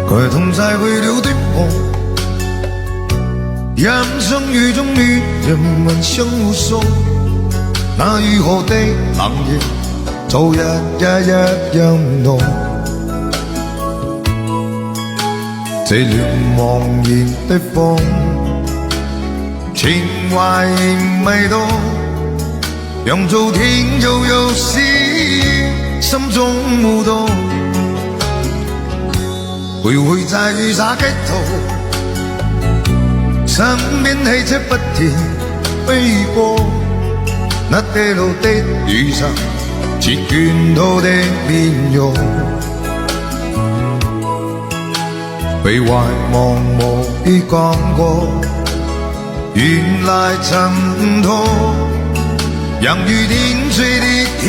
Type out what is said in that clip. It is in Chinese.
可痛才会流对梦。人生雨中女人们相互送，那雨後的冷夜就日陰濃。這亂茫然的風，情懷仍未到，讓昨天悠悠思心中舞動，徘徊在雨灑街頭，身邊汽車不停飛過，那跌落的雨傘似捲土的面容，被懷忘無意講過，原來襯托，讓雨點吹得輕